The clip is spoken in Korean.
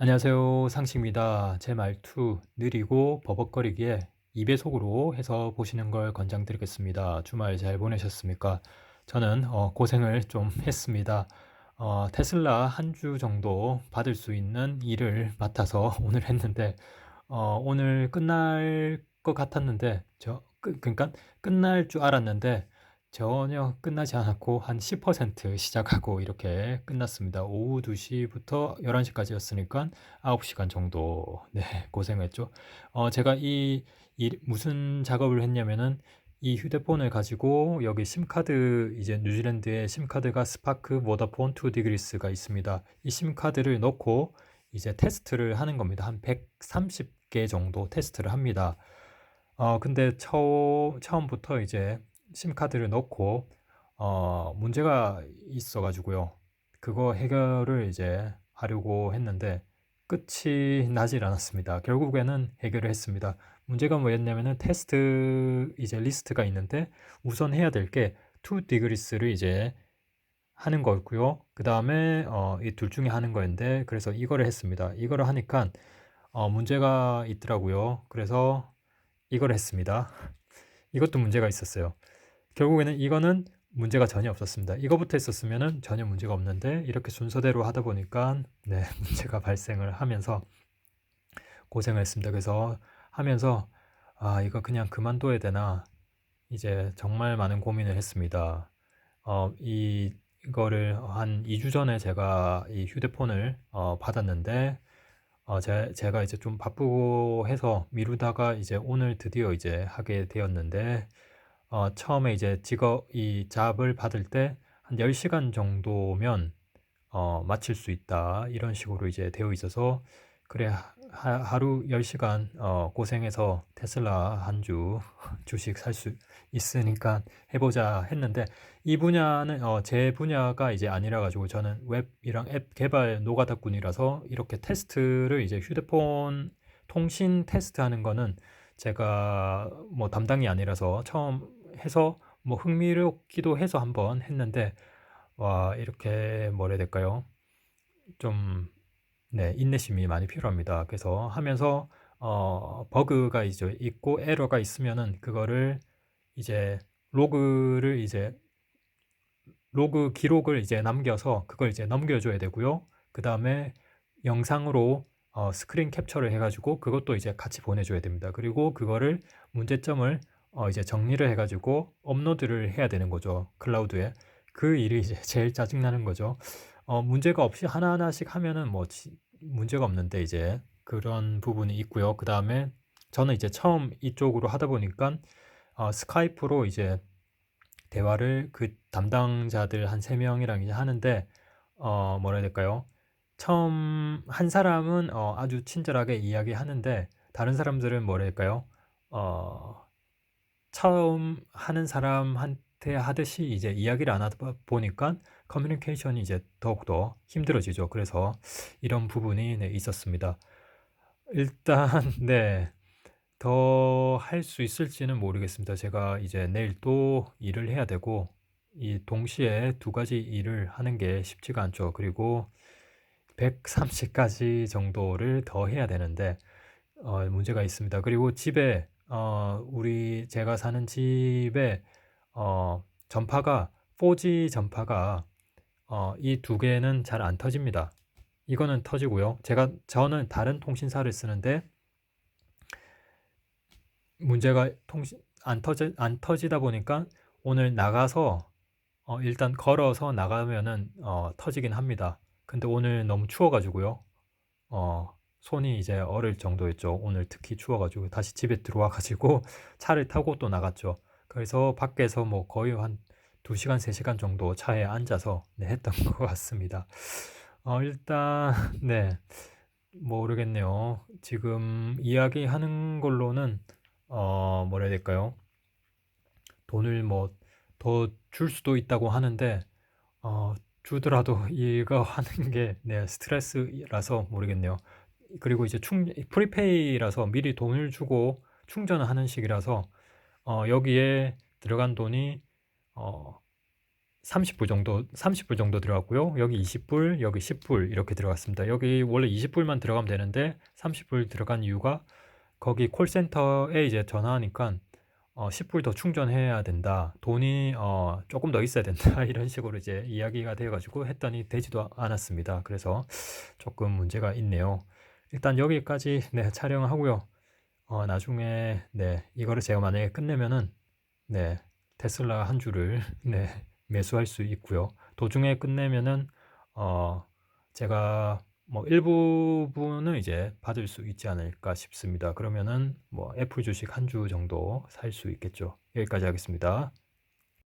안녕하세요. 상식입니다. 제 말투 느리고 버벅거리기에 2배속으로 해서 보시는 걸 권장드리겠습니다. 주말 잘 보내셨습니까? 저는 고생을 좀 했습니다. 테슬라 한 주 정도 받을 수 있는 일을 맡아서 오늘 했는데 오늘 끝날 것 같았는데 그러니까 끝날 줄 알았는데 전혀 끝나지 않았고 한 10% 시작하고 이렇게 끝났습니다. 오후 2시부터 11시까지였으니까 9시간 정도 네, 고생했죠. 제가 무슨 작업을 했냐면은 이 휴대폰을 가지고 여기 심카드 이제 뉴질랜드에 심카드가 스파크 보다폰 2디그리스가 있습니다. 이 심카드를 넣고 이제 테스트를 하는 겁니다. 한 130개 정도 테스트를 합니다. 근데 처음부터 이제 심카드를 넣고 문제가 있어 가지고요. 그거 해결을 이제 하려고 했는데 끝이 나질 않았습니다. 결국에는 해결을 했습니다. 문제가 뭐였냐면은 테스트 이제 리스트가 있는데 우선 해야 될 게 2 디그리스를 이제 하는 거였고요. 그다음에 이 둘 중에 하는 거였는데 그래서 이거를 했습니다. 이거를 하니까 문제가 있더라고요. 그래서 이걸 했습니다. 이것도 문제가 있었어요. 결국에는 이거는 문제가 전혀 없었습니다. 이거부터 했었으면은 전혀 문제가 없는데 이렇게 순서대로 하다 보니까 네, 문제가 발생을 하면서 고생을 했습니다. 그래서 하면서 이거 그냥 그만둬야 되나 이제 정말 많은 고민을 했습니다. 이거를 한 2주 전에 제가 이 휴대폰을 받았는데 제가 이제 좀 바쁘고 해서 미루다가 이제 오늘 드디어 이제 하게 되었는데 처음에 이제 이 잡을 받을 때 한 10시간 정도면 마칠 수 있다. 이런 식으로 이제 되어 있어서 그래 하루 10시간 고생해서 테슬라 한 주 주식 살 수 있으니까 해보자 했는데 이 분야는 제 분야가 이제 아니라 가지고 저는 웹이랑 앱 개발 노가다꾼이라서 이렇게 테스트를 이제 휴대폰 통신 테스트하는 거는 제가 뭐 담당이 아니라서 처음 해서 뭐 흥미롭기도 해서 한번 했는데 와 이렇게 뭐라 해야 될까요? 좀 네, 인내심이 많이 필요합니다. 그래서 하면서 버그가 이제 있고 에러가 있으면은 그거를 이제 로그를 이제 로그 기록을 이제 남겨서 그걸 이제 넘겨줘야 되고요. 그 다음에 영상으로 스크린 캡처를 해가지고 그것도 이제 같이 보내줘야 됩니다. 그리고 그거를 문제점을 이제 정리를 해가지고 업로드를 해야 되는 거죠. 클라우드에. 그 일이 이제 제일 짜증나는 거죠. 문제가 없이 하나하나씩 하면은 뭐 문제가 없는데 이제 그런 부분이 있고요. 그 다음에 저는 이제 처음 이쪽으로 하다 보니까 스카이프로 이제 대화를 그 담당자들 한 3명이랑 이제 하는데 뭐라 해야 될까요? 처음 한 사람은 아주 친절하게 이야기하는데 다른 사람들은 뭐라 해야 될까요? 어 처음 하는 사람한테 하듯이 이제 이야기를 안 하다 보니까 커뮤니케이션이 이제 더욱더 힘들어지죠. 그래서 이런 부분이 네, 있었습니다. 일단 네. 더 할 수 있을지는 모르겠습니다. 제가 이제 내일 또 일을 해야 되고 이 동시에 두 가지 일을 하는 게 쉽지가 않죠. 그리고 130가지 정도를 더 해야 되는데 문제가 있습니다. 그리고 집에 제가 사는 집에 전파가 4G 전파가 이 두 개는 잘 안 터집니다. 이거는 터지고요. 저는 다른 통신사를 쓰는데 문제가 안 터지다 보니까 오늘 나가서 일단 걸어서 나가면은 터지긴 합니다. 근데 오늘 너무 추워 가지고요. 손이 이제 얼을 정도였죠. 오늘 특히 추워 가지고 다시 집에 들어와 가지고 차를 타고 또 나갔죠. 그래서 밖에서 뭐 거의 한 2 시간 3 시간 정도 차에 앉아서 네 했던 것 같습니다. 일단 네. 모르겠네요. 지금 이야기하는 걸로는 뭐라 해야 될까요? 돈을 뭐 더 줄 수도 있다고 하는데 주더라도 이거 하는 게 네, 스트레스라서 모르겠네요. 그리고 이제 프리페이라서 미리 돈을 주고 충전을 하는 식이라서 여기에 들어간 돈이 어 30불 정도 30불 정도 들어갔고요. 여기 20불, 여기 10불 이렇게 들어갔습니다. 여기 원래 20불만 들어가면 되는데 30불 들어간 이유가 거기 콜센터에 이제 전화하니까 10불 더 충전해야 된다. 돈이 조금 더 있어야 된다. 이런 식으로 이제 이야기가 되어 가지고 했더니 되지도 않았습니다. 그래서 조금 문제가 있네요. 일단 여기까지 네, 촬영을 하고요. 나중에 네, 이거를 제가 만약에 끝내면은 네, 테슬라 한 주를 네, 매수할 수 있고요. 도중에 끝내면은 제가 뭐 일부분은 이제 받을 수 있지 않을까 싶습니다. 그러면은 뭐 애플 주식 한 주 정도 살 수 있겠죠. 여기까지 하겠습니다.